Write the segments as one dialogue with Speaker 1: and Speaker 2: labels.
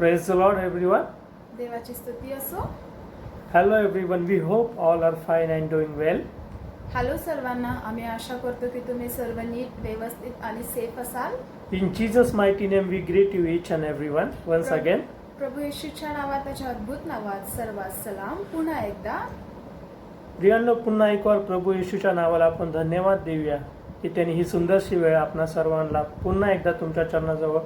Speaker 1: Praise the Lord, everyone.
Speaker 2: देवाची स्तुती असो.
Speaker 1: Hello, everyone. We hope all are fine and doing well.
Speaker 2: Hello सर्वांना, आम्ही आशा करतो की तुम्ही सर्व नीट, व्यवस्थित आणि सेफ असाल.
Speaker 1: In Jesus' mighty name, we greet you each and everyone once again.
Speaker 2: प्रभू येशूच्या नावात, त्याच्या अद्भुत नावात सर्वात सलाम. पुन्हा एकदा
Speaker 1: प्रियांनो, पुन्हा एक वार प्रभू येशूच्या नावाला आपण धन्यवाद देऊया की त्यांनी ही सुंदरशी वेळ आपणा सर्वांना पुन्हा एकदा तुमच्या चरणाजवळ,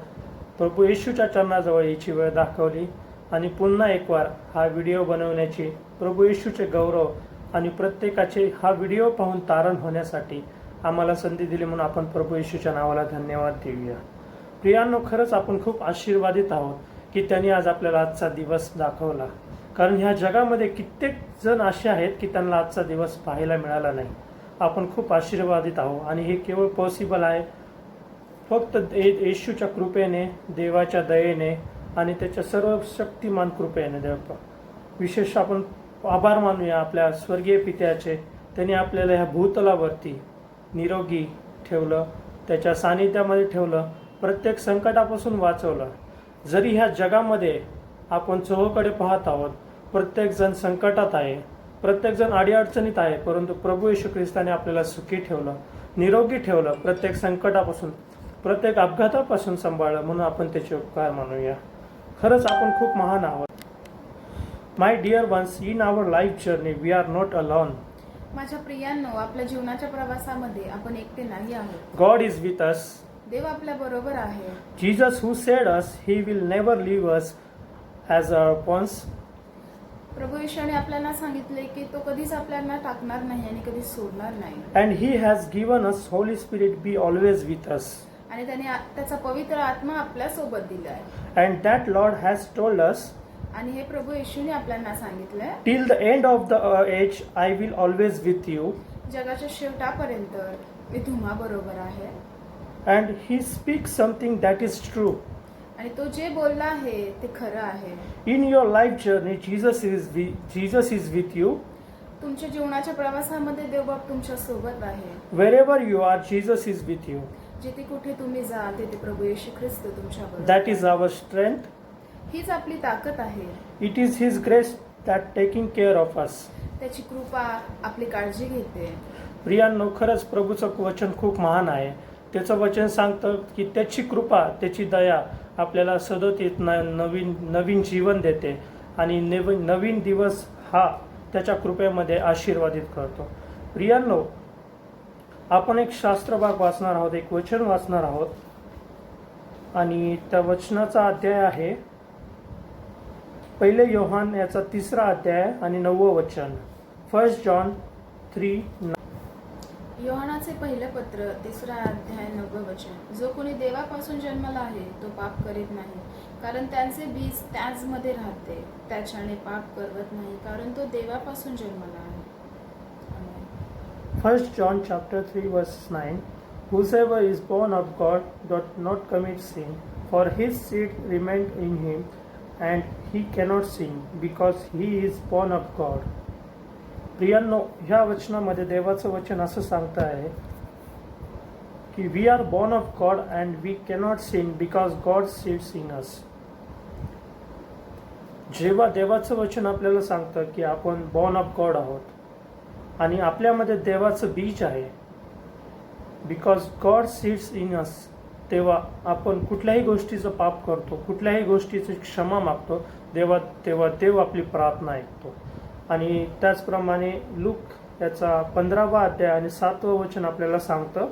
Speaker 1: प्रभू येशूच्या चरणाजवळ याची वेळ दाखवली आणि पुन्हा एक वार हा व्हिडिओ बनवण्याची प्रभू येशूचे गौरव आणि प्रत्येकाचे हा व्हिडिओ पाहून तारण होण्यासाठी आम्हाला संधी दिली, म्हणून आपण प्रभू येशूच्या नावाला धन्यवाद देऊया. प्रियांनो, खरंच आपण खूप आशीर्वादित आहोत की त्यांनी आज आपल्याला आजचा दिवस दाखवला. कारण ह्या जगामध्ये कित्येक जण असे आहेत की त्यांना आजचा दिवस पाहायला मिळाला नाही. आपण खूप आशीर्वादित आहोत आणि हे केवळ पॉसिबल आहे फक्त येशूच्या कृपेने, देवाच्या दयेने आणि त्याच्या सर्व शक्तिमान कृपेने. देव विशेष आपण आभार मानूया आपल्या स्वर्गीय पित्याचे. त्यांनी आपल्याला ह्या भूतलावरती निरोगी ठेवलं, त्याच्या सानिध्यामध्ये ठेवलं, प्रत्येक संकटापासून वाचवलं. जरी ह्या जगामध्ये आपण चोहोकडे पाहत आहोत, प्रत्येकजण संकटात आहे, प्रत्येकजण अडीअडचणीत आहे, परंतु प्रभू येशू ख्रिस्ताने आपल्याला सुखी ठेवलं, निरोगी ठेवलं, प्रत्येक संकटापासून, प्रत्येक अपघातापासून सांभाळलं, म्हणून आपण त्याचे उपकार मानूया. खरंच आपण खूप महान आहोत. My dear ones, in our life journey we are not alone.
Speaker 2: माझ्या प्रियांनो, आपल्या जीवनाच्या प्रवासामध्ये आपण एकटे नाही आहोत.
Speaker 1: God is with us.
Speaker 2: देव आपल्या बरोबर आहे.
Speaker 1: Jesus who said us he will never leave us as a orphans.
Speaker 2: प्रभू येशूने आपल्याला सांगितले की तो कधीच आपल्याला टाकणार नाही आणि कधीच सोडणार नाही.
Speaker 1: And he has given us holy spirit be always with us.
Speaker 2: आणि त्याने त्याचा पवित्र आत्मा आपल्या सोबत दिलाय.
Speaker 1: And that lord has told us,
Speaker 2: आणि हे प्रभू येशूने आपल्याला सांगितलंय,
Speaker 1: till the end of the age I will always with you.
Speaker 2: जगाच्या शेवटापर्यंत मी तुम्हा बरोबर आहे.
Speaker 1: And he speak something that is true.
Speaker 2: आणि तो जे बोलला आहे ते खरं आहे.
Speaker 1: In your life journey Jesus is with you.
Speaker 2: तुमच्या जीवनाच्या प्रवासामध्ये देवबाप तुमच्या सोबत आहे.
Speaker 1: Wherever you are Jesus is with you.
Speaker 2: जिथे कुठे तुम्ही जाल तिथे प्रभू येशू ख्रिस्त तुमच्या बरोबर.
Speaker 1: That is our strength.
Speaker 2: हीच आपली ताकद आहे.
Speaker 1: It is his grace that taking care of us.
Speaker 2: त्याची कृपा आपली काळजी घेते.
Speaker 1: प्रियांनो, खरंच प्रभूचं वचन खूप महान आहे. त्याचं वचन सांगतं की त्याची कृपा, त्याची दया आपल्याला सदतीत नवीन जीवन देते आणि नवीन दिवस हा त्याच्या कृपेमध्ये आशीर्वादित करतो. प्रियांनो, आपण एक शास्त्रभाग वाचणार आहोत, एक वचन वाचणार आहोत आणि त्या वचनाचा अध्याय आहे 1 योहान याचा 3रा अध्याय आणि 9वं वचन. 1 जॉन 3.
Speaker 2: योहानाचे पहिले पत्र 3रा अध्याय 9वं वचन. जो कोणी देवापासून जन्मला आहे तो पाप करीत नाही, कारण त्यांचे बीज त्याचमध्ये राहते. त्याच्याने पाप करवत नाही, कारण तो देवापासून जन्मला आहे.
Speaker 1: 1 John chapter 3 verse 9. Whosoever is born of God doth not commit sin, for his seed remaineth in him, and he cannot sin, because he is born of God. प्रियांनो, ह्या वचनामध्ये देवाचं वचन असं सांगतं आहे की we are born of God and we cannot sin because God seeds in us. जेव्हा देवाचं वचन आपल्याला सांगतं की आपण बॉर्न ऑफ गॉड आहोत आणि आपल्यामध्ये देवाचं बीज आहे, बिकॉज गॉड सीड्स इन अस, तेव्हा आपण कुठल्याही गोष्टीचं पाप करतो, कुठल्याही गोष्टीची क्षमा मागतो, तेव्हा देव आपली प्रार्थना ऐकतो. आणि त्याचप्रमाणे लूक याचा 15वा अध्याय आणि 7वं वचन आपल्याला सांगतं.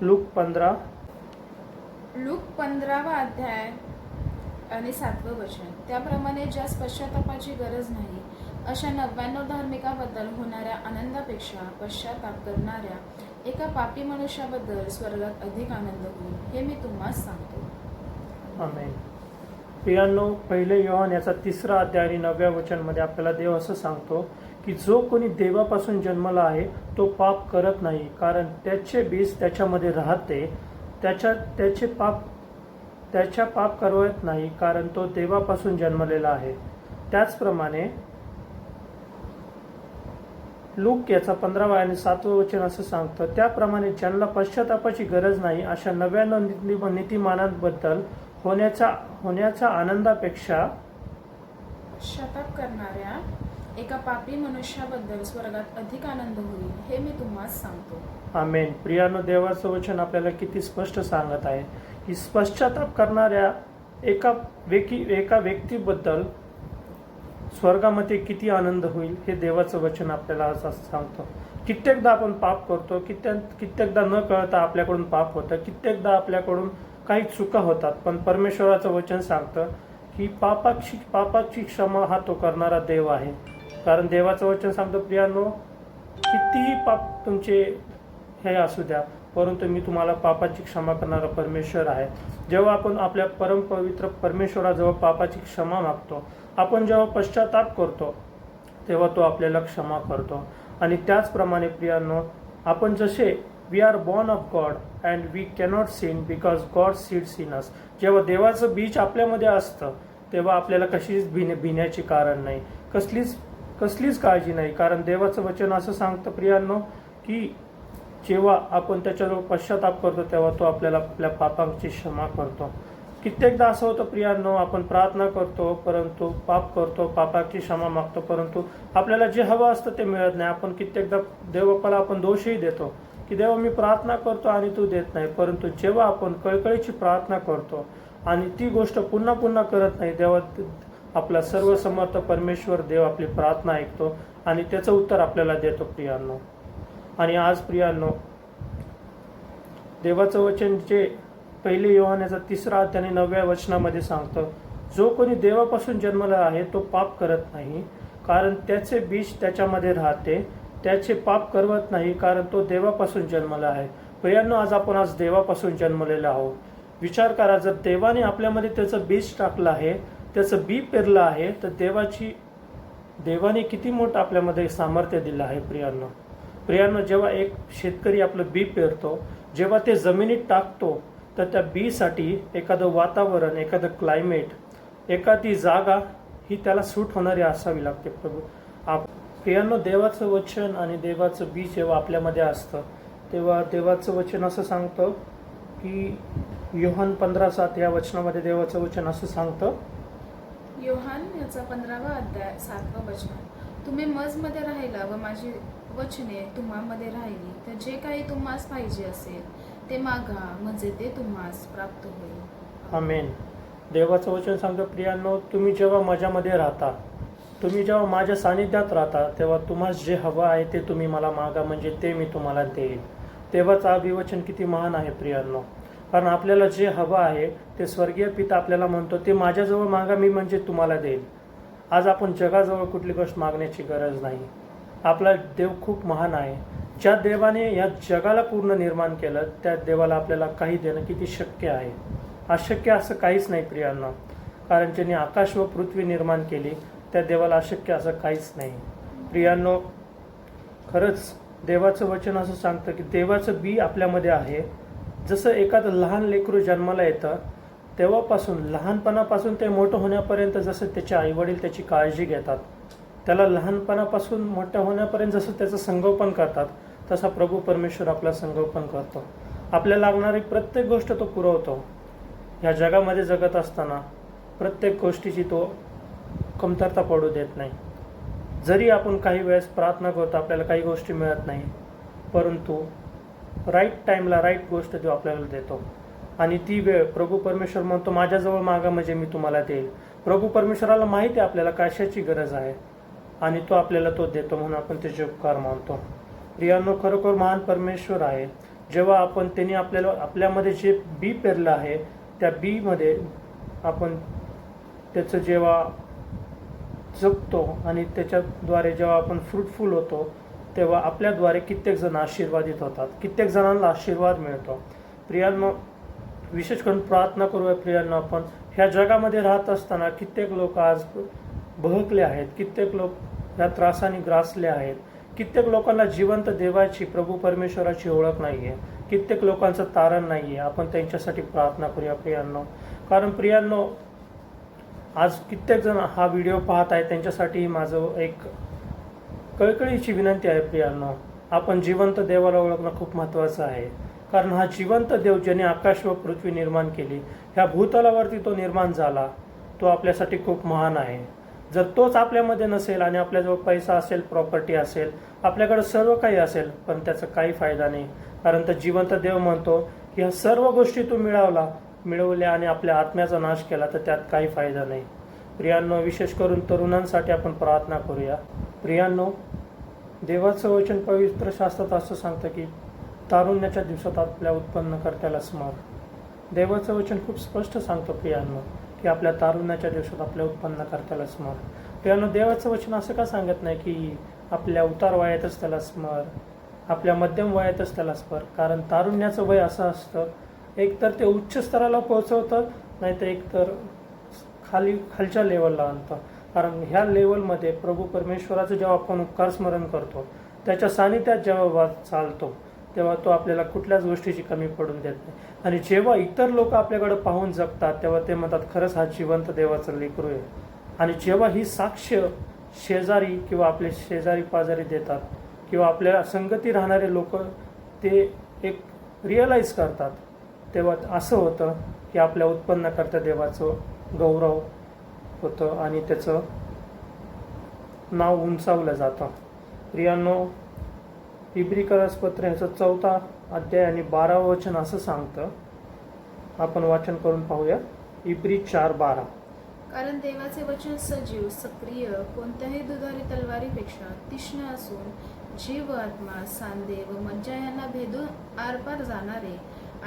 Speaker 1: लूक
Speaker 2: 15वा अध्याय आणि 7वं वचन. त्याप्रमाणे ज्यास पश्चातापाची गरज नाही अशा 99 धार्मिकाबद्दल होणाऱ्या आनंदापेक्षा पश्चाताप करणाऱ्या एका पापी मनुष्याबद्दल स्वर्गात अधिक आनंद होईल, हे मी तुम्हास सांगतो.
Speaker 1: आमेन. प्रियांनो, 1 योहान याचा 3रा अध्याय आणि 9व्या वचनमध्ये आपल्याला देव असं सांगतो की जो कोणी देवापासून जन्मला आहे तो पाप करत नाही, कारण त्याचे बीज त्याच्यामध्ये राहते. त्याच्या पाप करवत नाही, कारण तो देवापासून जन्मलेला आहे. त्याचप्रमाणे लूक याचा 15वा आणि 7वं वचन असं सांगतं, त्याप्रमाणे ज्यांना पश्चातापाची गरज नाही अशा 99 नीतिमानांबद्दल होण्याच्या आनंदापेक्षा
Speaker 2: पश्चाताप करणाऱ्या एका पापी मनुष्याबद्दल स्वर्गात अधिक आनंद होईल, हे मी तुम्हास सांगतो.
Speaker 1: आमेन. प्रियानो, देवाचं वचन आपल्याला किती स्पष्ट सांगत आहे की पश्चाताप करणाऱ्या एका व्यक्तीबद्दल स्वर्गामध्ये किती आनंद होईल हे देवाचं वचन आपल्याला आज सांगतं. कित्येकदा आपण पाप करतो, कित्येकदा न कळता आपल्याकडून पाप होतं, कित्येकदा आपल्याकडून काही चुका होतात, पण परमेश्वराचं वचन सांगतं की पापाची क्षमा हा तो करणारा देव आहे. कारण देवाचं वचन सांगतं, प्रियानो, कितीही पाप तुमचे हे असू द्या, परंतु मी तुम्हाला पापाची क्षमा करणारा परमेश्वर आहे. जेव्हा आपण आपल्या परमपवित्र परमेश्वराजवळ पापाची क्षमा मागतो, आपण जेव्हा पश्चाताप करतो, तेव्हा तो आपल्याला क्षमा करतो. आणि त्याचप्रमाणे प्रियांनो, आपण जसे we are born of God and we cannot sin because God seeds in us. जेव्हा देवाचं बीज आपल्यामध्ये असतं, तेव्हा आपल्याला कशीच भिण्याची कारण नाही, कसलीच काळजी नाही. कारण देवाचं वचन असं सांगतं प्रियांनो की जेव्हा आपण त्याच्याजवळ पश्चाताप करतो, तेव्हा तो आपल्याला आपल्या पापांची क्षमा करतो. कित्येकदा असं होतं प्रियांनो, आपण प्रार्थना करतो, परंतु पाप करतो, पापाची क्षमा मागतो, परंतु आपल्याला जे हवं असतं ते मिळत नाही. आपण कित्येकदा देवबापाला आपण दोषही देतो की देवा, मी प्रार्थना करतो आणि तू देत नाही. परंतु जेव्हा आपण कळकळीची प्रार्थना करतो आणि ती गोष्ट पुन्हा पुन्हा करत नाही, तेव्हा आपला सर्वसमर्थ परमेश्वर देव आपली प्रार्थना ऐकतो आणि त्याचं उत्तर आपल्याला देतो प्रियांनो. आणि आज प्रियांनो, देवाचं वचन जे 1 योहानाचा 3 अध्याय 9व्या वचनामध्ये सांगतं, जो कोणी देवापासून जन्मला आहे तो पाप करत नाही, कारण त्याचे बीज त्याच्यामध्ये राहते. त्याचे पाप करवत नाही, कारण तो देवापासून जन्मला आहे. प्रियांनो, आपण आज देवापासून जन्मलेला आहोत. विचार करा, जर देवाने आपल्यामध्ये त्याचं बीज टाकलं आहे, त्याचं बी पेरलं आहे, तर देवाने किती मोठं आपल्यामध्ये सामर्थ्य दिलं आहे. प्रियांनो, जेव्हा एक शेतकरी आपलं बी पेरतो, जेव्हा ते जमिनीत टाकतो, तर त्या बीसाठी एखादं वातावरण, एखादं क्लायमेट, एखादी जागा ही त्याला सूट होणारी असावी लागते. प्रियांनो, देवाचं वचन आणि देवाचं बीज जेव्हा आपल्यामध्ये असतं, तेव्हा देवाचं वचन असं सांगतं की योहान 15:7 या वचनामध्ये देवाचं वचन असं सांगतं,
Speaker 2: योहान याचा 15वा अध्याय 7वं वचन, तुम्ही मजमध्ये राहिला व माझी वचने तुम्हामध्ये राहिली, तर जे काही तुम्हास पाहिजे असेल ते मागा, म्हणजे ते तुम्हास प्राप्त होईल.
Speaker 1: आमेन. देवाचं वचन सांगतं, प्रियांनो, तुम्ही जेव्हा माझ्यामध्ये राहता, तुम्ही जेव्हा माझ्या सानिध्यात राहता, तेव्हा तुम्हाला जे हवं आहे ते तुम्ही मला मागा, म्हणजे ते मी तुम्हाला देईल. तेव्हाच अभिवचन किती महान आहे प्रियांनो. कारण आपल्याला जे हवं आहे ते स्वर्गीय पिता आपल्याला म्हणतो, ते माझ्याजवळ मागा, मी म्हणजे तुम्हाला देईल. आज आपण जगाजवळ कुठली गोष्ट मागण्याची गरज नाही. आपला देव खूप महान आहे. ज्या देवाने या जगाला पूर्ण निर्माण केलं, त्या देवाला आपल्याला काही देणं किती शक्य आहे. अशक्य असं काहीच नाही प्रियांनो. कारण ज्यांनी आकाश व पृथ्वी निर्माण केली, त्या देवाला अशक्य असं काहीच नाही. प्रियांनो, खरंच देवाचं वचन असं सांगतं की देवाचं बी आपल्यामध्ये आहे. जसं एखादं लहान लेकरू जन्माला येतं, तेव्हापासून लहानपणापासून ते मोठं होण्यापर्यंत जसं त्याचे आईवडील त्याची काळजी घेतात, त्याला लहानपणापासून मोठं होण्यापर्यंत जसं त्याचं संगोपन करतात, तसा प्रभू परमेश्वर आपलं संगोपन करतो. आपल्याला लागणारी प्रत्येक गोष्ट तो पुरवतो. ह्या जगामध्ये जगत असताना प्रत्येक गोष्टीची तो कमतरता पडू देत नाही. जरी आपण काही वेळेस प्रार्थना करतो, आपल्याला काही गोष्टी मिळत नाही, परंतु राईट टाईमला राईट गोष्ट तो आपल्याला देतो. आणि ती वेळ प्रभू परमेश्वर म्हणतो, माझ्याजवळ मागा, म्हणजे मी तुम्हाला देईल. प्रभू परमेश्वराला माहिती आहे आपल्याला कशाची गरज आहे, आणि तो आपल्याला तो देतो, म्हणून आपण त्याचे उपकार मानतो. प्रियांनो, खरोखर महान परमेश्वर आहे. जेव्हा आपण त्यांनी आपल्यामध्ये जे बी पेरलं आहे, त्या बीमध्ये आपण त्याचं जेव्हा जगतो आणि त्याच्याद्वारे जेव्हा आपण फ्रूटफुल होतो, तेव्हा आपल्याद्वारे कित्येक जण आशीर्वादित होतात, कित्येक जणांना आशीर्वाद मिळतो. प्रियांनो, विशेष करून प्रार्थना करूया प्रियांनो. आपण ह्या जगामध्ये राहत असताना कित्येक लोक आज बहकले आहेत, कित्येक लोक ह्या त्रासाने ग्रासले आहेत, कित्येक लोकांना जिवंत देवाची, प्रभू परमेश्वराची ओळख नाही आहे, कित्येक लोकांचं तारण नाही आहे. आपण त्यांच्यासाठी प्रार्थना करूया प्रियांनो. कारण प्रियांनो, आज कित्येक जण हा व्हिडिओ पाहत आहे, त्यांच्यासाठी माझं एक कळकळीची विनंती आहे प्रियांनो. आपण जिवंत देवाला ओळखणं खूप महत्त्वाचं आहे. कारण हा जिवंत देव ज्याने आकाश व पृथ्वी निर्माण केली, ह्या भूतलावरती तो निर्माण झाला, तो आपल्यासाठी खूप महान आहे. जर तोच आपल्यामध्ये नसेल आणि आपल्याजवळ पैसा असेल, प्रॉपर्टी असेल, आपल्याकडे सर्व काही असेल, पण त्याचा काही फायदा नाही. कारण तर जिवंत देव म्हणतो की ह्या सर्व गोष्टी तू मिळवल्या आणि आपल्या आत्म्याचा नाश केला तर त्यात काही फायदा नाही. प्रियांनो, विशेष करून तरुणांसाठी आपण प्रार्थना करूया. प्रियांनो, देवाचं वचन पवित्र शास्त्रात असं सांगतं की तारुण्याच्या दिवसात आपल्या उत्पन्नकर्त्याला स्मर. देवाचं वचन खूप स्पष्ट सांगतो प्रियांनो की आपल्या तारुण्याच्या दिवसात आपल्या उत्पन्नकर्त्याला स्मर. प्रियांनो, देवाचं वचन असं का सांगत नाही की आपल्या उतार वयातच त्याला स्मर, आपल्या मध्यम वयातच त्याला स्मर? कारण तारुण्याचं वय असं असतं, एकतर ते उच्च स्तराला पोहोचवतं, नाहीतर एकतर खालच्या लेवलला आणतं. कारण ह्या लेवलमध्ये प्रभू परमेश्वराचं जेव्हा आपण उपकार स्मरण करतो, त्याच्या सानिध्यात जेव्हा चालतो, तेव्हा तो आपल्याला कुठल्याच गोष्टीची कमी पडून देत नाही. आणि जेव्हा इतर लोक आपल्याकडे पाहून जगतात, तेव्हा ते म्हणतात खरंच हा जिवंत देवाचं लेकरू आहे. आणि जेव्हा ही साक्ष शेजारी किंवा आपले शेजारी पाजारी देतात, किंवा आपल्या संगती राहणारे लोक ते एक रिअलाईज करतात, तेव्हा असं होतं की आपल्या उत्पन्नकर्त्या देवाचं गौरव होतं आणि त्याचं नाव उंचावलं जातं. प्रियांनो, इब्रिकरासपत्र ह्याचं 4 अध्याय आणि 12 वचन असं सांगतं. आपण वाचन करून पाहूया. इब्री 4:12.
Speaker 2: कारण देवाचे वचन सजीव, सक्रिय, कोणत्याही दुधारी तलवारीपेक्षा तीक्ष्ण असून जीव व आत्मा, सांधे व मज्जा यांना भेदून आरपार जाणारे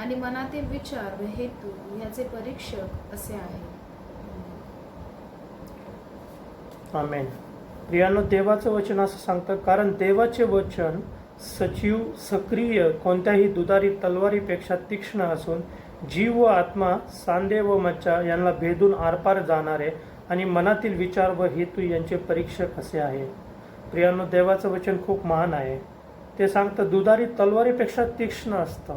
Speaker 2: आणि मनातील विचार व हेतू याचे परीक्षक असे आहे.
Speaker 1: आमेन. प्रियांनो, देवाचं वचन असं सांगतं, कारण देवाचे वचन सजीव, सक्रिय, कोणत्याही दुधारी तलवारीपेक्षा तीक्ष्ण असून जीव व आत्मा, सांधे व मज्जा यांना भेदून आरपार जाणारे आणि मनातील विचार व हेतू यांचे परीक्षक असे आहे. प्रियांनो, देवाचं वचन खूप महान आहे. ते सांगतं दुधारी तलवारीपेक्षा तीक्ष्ण असतं.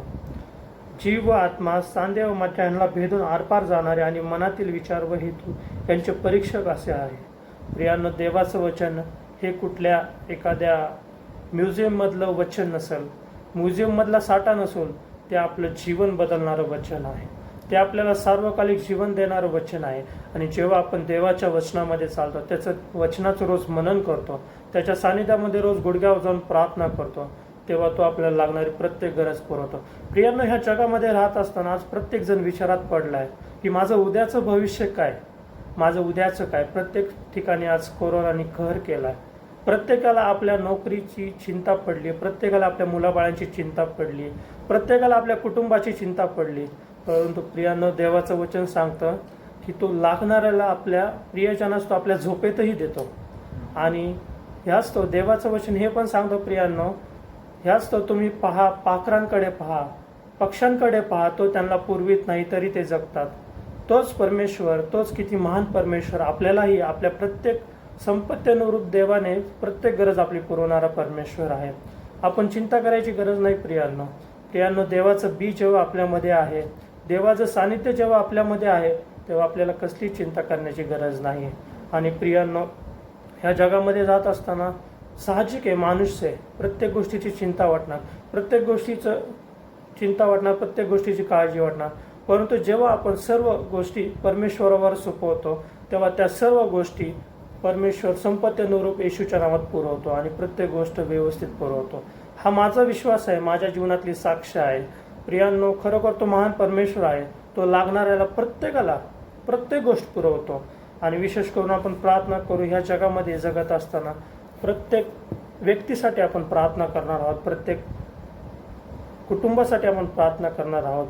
Speaker 1: जीव व आत्मा, सांधे व मज्जा यांना भेदून आरपार जाणारे आणि मनातील विचार व हेतू यांचे परीक्षक असे आहे. प्रियांनो, देवाचं वचन हे कुठल्या एखाद्या म्युझियममधलं वचन नसेल, म्युझियममधला साठा नसून ते आपलं जीवन बदलणारं वचन आहे. ते आपल्याला सार्वकालिक जीवन देणारं वचन आहे. आणि जेव्हा आपण देवाच्या वचनामध्ये चालतो, त्याचं वचनाचं रोज मनन करतो, त्याच्या सानिध्यामध्ये रोज गुडघ्यावर जाऊन प्रार्थना करतो, तेव्हा तो आपल्याला लागणारी प्रत्येक गरज पुरवतो. प्रियांनो, ह्या जगामध्ये राहत असताना आज प्रत्येकजण विचारात पडला आहे की माझं उद्याचं भविष्य काय, माझं उद्याचं काय. प्रत्येक ठिकाणी आज कोरोनाने कहर केला आहे. प्रत्येकाला आपल्या नोकरीची चिंता पडली, प्रत्येकाला आपल्या मुलाबाळांची चिंता पडली, प्रत्येकाला आपल्या कुटुंबाची चिंता पडली. परंतु प्रियांनो, देवाचं वचन सांगतं की तो लागणाऱ्याला, आपल्या प्रियजनास तो आपल्या झोपेतही देतो. आणि ह्याच तो देवाचं वचन हे पण सांगतो प्रियांनो, ह्याच तो तुम्ही पहा, पाखरांकडे पहा, पक्ष्यांकडे पहा, तो त्यांना पुरवित नाही तरी ते जगतात. तोच परमेश्वर, तोच किती महान परमेश्वर आपल्यालाही आपल्या प्रत्येक संपत्तीनुरूप देवाने प्रत्येक गरज आपली पुरवणारा परमेश्वर आहे. आपण चिंता करायची गरज नाही प्रियांनो. प्रियांनो, देवाचं बी जेव्हा आपल्यामध्ये आहे, देवाचं सानिध्य जेव्हा आपल्यामध्ये आहे, तेव्हा आपल्याला कसली चिंता करण्याची गरज नाही. आणि प्रियांनो, ह्या जगामध्ये जात असताना साहजिक आहे, माणूस आहे, प्रत्येक गोष्टीची चिंता वाटणार, प्रत्येक गोष्टीची काळजी वाटणार. परंतु जेव्हा आपण सर्व गोष्टी परमेश्वरावर सोपवतो, तेव्हा त्या सर्व गोष्टी परमेश्वर संपत्तीनुरूप येशूच्या नावात पुरवतो आणि प्रत्येक गोष्ट व्यवस्थित पुरवतो. हा माझा विश्वास आहे, माझ्या जीवनातली साक्ष आहे. प्रियांनो, खरोखर तो महान परमेश्वर आहे. तो लागणाऱ्याला प्रत्येकाला प्रत्येक गोष्ट पुरवतो. आणि विशेष करून आपण प्रार्थना करू. ह्या जगामध्ये जगत असताना प्रत्येक व्यक्तीसाठी आपण प्रार्थना करणार आहोत, प्रत्येक कुटुंबासाठी आपण प्रार्थना करणार आहोत.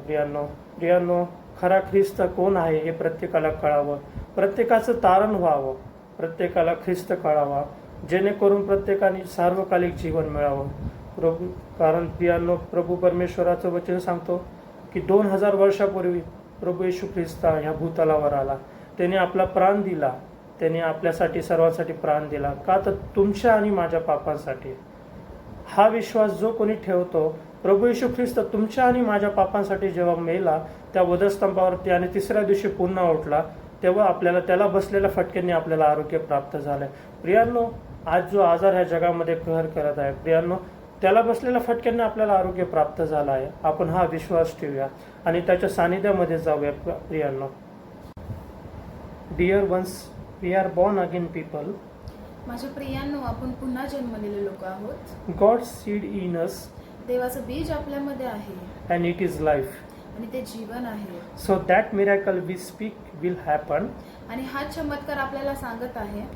Speaker 1: प्रियांनो, खरा ख्रिस्त कोण आहे हे प्रत्येकाला कळावं, प्रत्येकाचं तारण व्हावं, प्रत्येकाला ख्रिस्त कळावा, जेणेकरून प्रत्येकाने सार्वकालिक जीवन मिळावं. कारण प्रियांनो, प्रभू परमेश्वराचं वचन सांगतो की 2000 वर्षापूर्वी प्रभू येशू ख्रिस्त ह्या भूतलावर आला. त्याने आपला प्राण दिला, त्याने आपल्यासाठी सर्वांसाठी प्राण दिला. का तर तुमच्या आणि माझ्या पापांसाठी. हा विश्वास जो कोणी ठेवतो, प्रभू येशू ख्रिस्त तुमच्या आणि माझ्या पापांसाठी जेव्हा मेला, त्या वधस्तंभावरती आणि 3ऱ्या दिवशी पुन्हा उठला, तेव्हा आपल्याला त्याला बसलेल्या फटक्यांनी आपल्याला आरोग्य प्राप्त झालंय. प्रियांनो, आज जो आजार ह्या जगामध्ये कहर करत आहे, प्रियांनो, त्याला बसलेल्या फटक्याने आपल्याला आरोग्य प्राप्त झालं आहे. आपण हा विश्वास ठेवूया आणि त्याच्या सानिध्यामध्ये जाऊया प्रियांनो. Dear ones, we are born again people.
Speaker 2: माझ्या प्रियांनो, आपण पुन्हा जन्मलेले लोक आहोत.
Speaker 1: गॉड सीड इन अस
Speaker 2: देवाचं बीज आपल्यामध्ये आहे
Speaker 1: अँड इट इज लाईफ.
Speaker 2: आणि ते जीवन आहे.
Speaker 1: So that miracle we speak will happen.
Speaker 2: आणि हा चमत्कार आपल्याला सांगत आहे.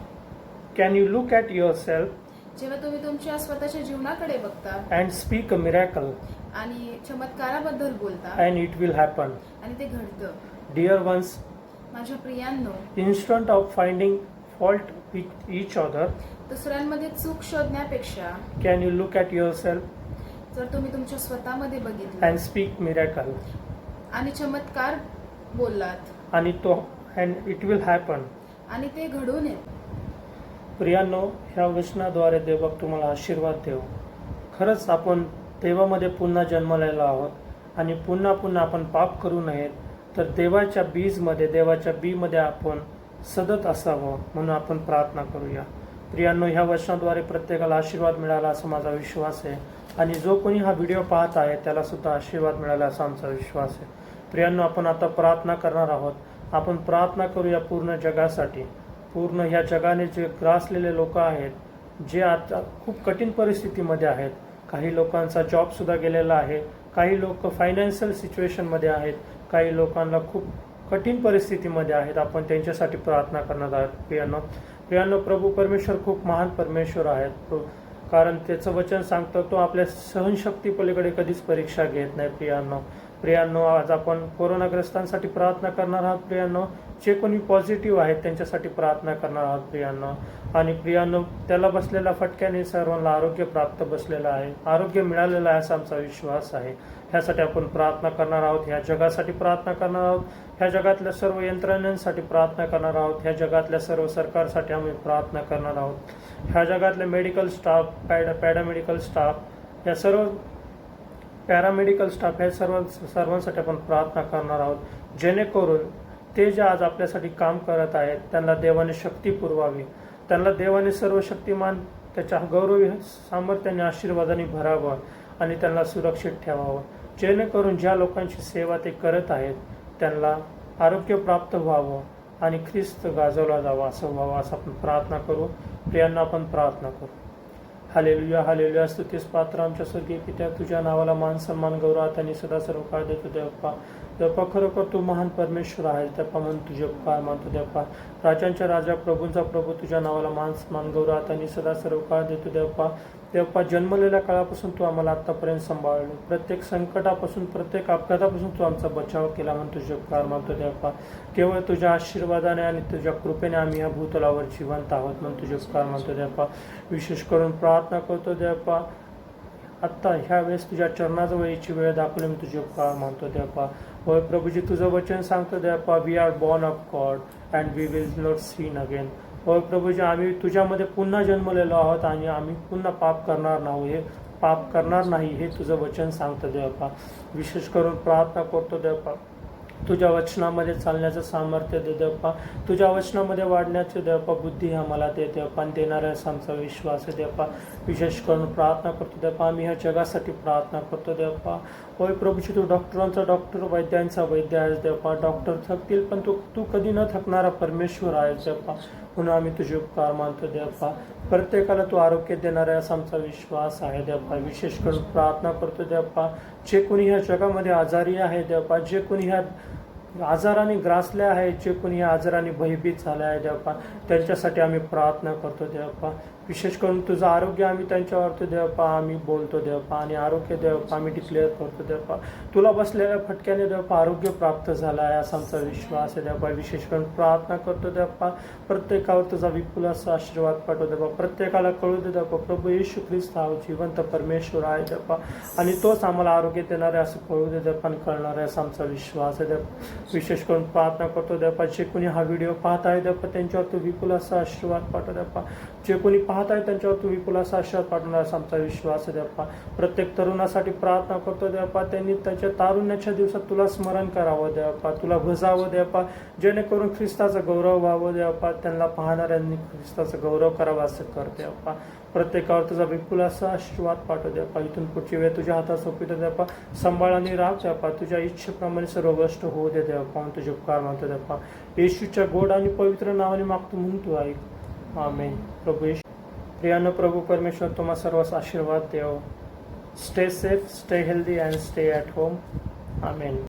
Speaker 1: Can you look at yourself
Speaker 2: जेव्हा तुम्ही तुमच्या स्वतःच्या जीवनाकडे बघता
Speaker 1: अँड स्पीक अ मिरॅकल
Speaker 2: आणि चमत्काराबद्दल बोलता
Speaker 1: अँड इट विल हॅपन.
Speaker 2: आणि ते घडतं.
Speaker 1: डिअर वन्स,
Speaker 2: माझ्या प्रियांनो,
Speaker 1: instead of finding fault with each other,
Speaker 2: दुसऱ्यांमध्ये चूक शोधण्यापेक्षा
Speaker 1: can you look at yourself
Speaker 2: जर तुम्ही तुमच्या स्वतःमध्ये बघितलं
Speaker 1: and speak miracle
Speaker 2: आणि चमत्कार बोललात
Speaker 1: आणि तो and it will happen.
Speaker 2: आणि ते घडून येत.
Speaker 1: प्रियांनो, ह्या वचनाद्वारे देव तुम्हाला आशीर्वाद देव. खरंच आपण देवामध्ये पुन्हा जन्मलेलो आहोत आणि पुन्हा पुन्हा आपण पाप करू नयेत, तर देवाच्या देवाच्या बीमध्ये आपण सतत असावं म्हणून आपण प्रार्थना करूया. प्रियांनो, ह्या वचनाद्वारे प्रत्येकाला आशीर्वाद मिळाला असा माझा विश्वास आहे आणि जो कोणी हा व्हिडिओ पाहत आहे त्याला सुद्धा आशीर्वाद मिळाला असा आमचा विश्वास आहे. प्रियांनो, आपण आता प्रार्थना करणार आहोत. आपण प्रार्थना करूया पूर्ण जगासाठी. पूर्ण ह्या जगाने जे ग्रासलेले लोक आहेत, जे आता खूप कठीण परिस्थितीमध्ये आहेत. काही लोकांचा जॉबसुद्धा गेलेला आहे, काही लोक फायनान्शियल सिच्युएशनमध्ये आहेत, काही लोकांना खूप कठीण परिस्थितीमध्ये आहेत. आपण त्यांच्यासाठी प्रार्थना करणार आहोत. प्रियांनो, प्रभू परमेश्वर खूप महान परमेश्वर आहेत, कारण त्याचं वचन सांगतं तो आपल्या सहनशक्ती पलीकडे कधीच परीक्षा घेत नाही. प्रियांनो, आज आपण कोरोनाग्रस्तांसाठी प्रार्थना करणार आहोत. प्रियांनो, जे कोणी पॉझिटिव्ह आहेत त्यांच्यासाठी प्रार्थना करणार आहोत. प्रियांनो, त्याला बसलेल्या फटक्याने सर्वांना आरोग्य प्राप्त बसलेलं आहे, आरोग्य मिळालेलं आहे असा आमचा विश्वास आहे. ह्यासाठी आपण प्रार्थना करणार आहोत. ह्या जगासाठी प्रार्थना करणार आहोत. ह्या जगातल्या सर्व यंत्रणेसाठी प्रार्थना करणार आहोत. ह्या जगातल्या सर्व सरकारसाठी आम्ही प्रार्थना करणार आहोत. ह्या जगातले मेडिकल स्टाफ, पॅरामेडिकल स्टाफ, या सर्व पॅरामेडिकल स्टाफ, ह्या सर्वांसाठी आपण प्रार्थना करणार आहोत, जेणेकरून ते जे आज आपल्यासाठी काम करत आहेत त्यांना देवाने शक्ती पुरवावी, त्यांना देवाने सर्व शक्तिमान त्याच्या गौरवी सामर्थ्याने आशीर्वादाने भरावं आणि त्यांना सुरक्षित ठेवावं, जेणेकरून ज्या लोकांची सेवा ते करत आहेत त्यांना आरोग्य प्राप्त व्हावं आणि ख्रिस्त गाजवला जावा असं व्हावं असं आपण प्रार्थना करू. प्रियांना आपण प्रार्थना करू. Hallelujah, hallelujah. स्तुतीस पात्र आमच्या स्वर्गीय पित्या, तुझ्या नावाला मान सन्मान गौरव आणि सदा सर्व काळ देतो देवप्पा. देवप्पा, खरोखर तू महान परमेश्वर आहेस देवप्पा, म्हणून तुझे उपकार मानतो देवप्पा. राजांच्या राजा, प्रभूंचा प्रभू, तुझ्या नावाला मान सन्मान गौरव आणि सदा सर्व काळ देतो देवप्पा. देवप्पा, जन्मलेल्या काळापासून तू आम्हाला आत्तापर्यंत सांभाळलो, प्रत्येक संकटापासून, प्रत्येक अपघातापासून तू आमचा बचाव केला म्हणून तुझे उपकार मानतो देवप्पा. केवळ तुझ्या आशीर्वादाने आणि तुझ्या कृपेने आम्ही या भूतलावर जिवंत आहोत म्हणून तुझे उपकार मानतो देवप्पा. विशेष करून प्रार्थना करतो देवप्पा, आत्ता ह्या वेळेस तुझ्या चरणाजवळ याची वेळ दाखवली मी तुझे उपकार मानतो देवप्पा. होय प्रभूजी, तुझं वचन सांगतो Devappa, we are born of God and we will not sin again. होय प्रभूजी, आम्ही तुझ्यामध्ये पुन्हा जन्मलेलो आहोत आणि आम्ही पुन्हा पाप करणार नाही हे तुझं वचन सांगतं देवप्पा. विशेष करून प्रार्थना करतो देवप्पा, तुझ्या वचनामध्ये चालण्याचं सामर्थ्य दे देवप्पा, तुझ्या वचनामध्ये वाढण्याचे देवप्पा बुद्धी आम्हाला दे देवप्पा, आणि देणारा आमचा विश्वास आहे देवप्पा. विशेष करून प्रार्थना करतो देवप्पा, आम्ही ह्या जगासाठी प्रार्थना करतो देवप्पा. होय प्रभूची, तू डॉक्टरांचा डॉक्टर, वैद्यांचा वैद्य आहेस देवप्पा. डॉक्टर थकतील पण तू कधी न थकणारा परमेश्वर आहेस देवप्पा, म्हणून आम्ही तुझे उपकार मानतो देवप्पा. प्रत्येकाला तू आरोग्य देणार आहे असा आमचा विश्वास आहे देवप्पा. विशेष करून प्रार्थना करतो देवप्पा, जे कोणी ह्या जगामध्ये आजारी आहे देवप्पा, जे कोणी ह्या आजाराने ग्रासले आहे, जे कोणी या आजाराने भयभीत झाले आहे देवप्पा, त्यांच्यासाठी आम्ही प्रार्थना करतो देवप्पा. विशेष करून तुझं आरोग्य आम्ही त्यांच्यावरतो देवप्पा, आम्ही बोलतो देवप्पा, आणि आरोग्य देवप्पा आम्ही डिक्लेअर करतो देवप्पा. तुला बसलेल्या फटक्याने देवप्पा आरोग्य प्राप्त झालं आहे असा आमचा विश्वास आहे देवप्पा. विशेष करून प्रार्थना करतो देवप्पा, प्रत्येकावर तुझा विपुल असा आशीर्वाद पाठव देवप्पा. प्रत्येकाला कळू दे देवप्पा, प्रभू येशू ख्रिस्त हा जिवंत परमेश्वर आहे देवप्पा, आणि तोच आम्हाला आरोग्य देणार आहे असं कळू दे देवप्पा, आणि कळणार आहे असा आमचा विश्वास आहे देवप्पा. विशेष करून प्रार्थना करतो देवप्पा, जे कोणी हा व्हिडिओ पाहत आहे देवप्पा, त्यांच्यावर तू विपुल असा आशीर्वाद पाठव देवप्पा. जे कोणी पाहताय त्यांच्यावर तू विपुल असा आशीर्वाद पाठवणार आमचा विश्वास आहे देवा. प्रत्येक तरुणासाठी प्रार्थना करतो देवा, त्यांनी त्याच्या तारुण्याच्या दिवसात तुला स्मरण करावं देवा, तुला भजावं देवा, जेणेकरून ख्रिस्ताचा गौरव व्हावं देवा, त्यांना पाहणाऱ्यांनी ख्रिस्ताचा गौरव करावा असं कर देवा. प्रत्येकावर तुझा विपुल असा आशीर्वाद पाठव देवा. इथून पुढची वेळ तुझ्या हातात सोपितो देवा. सांभाळाने राह देवा. तुझ्या इच्छेप्रमाणे सर्व गोष्ट होऊ दे देवा. पाहून तुझे उपकार मानतो देवा. येशूच्या गोड आणि पवित्र नावाने मागतो म्हणून तू ऐक. आमेन. प्रभू येशू प्रियानो, प्रभू परमेश्वर तुम्हा सर्वांस आशीर्वाद देव. Stay safe, stay healthy and stay at home. Amen.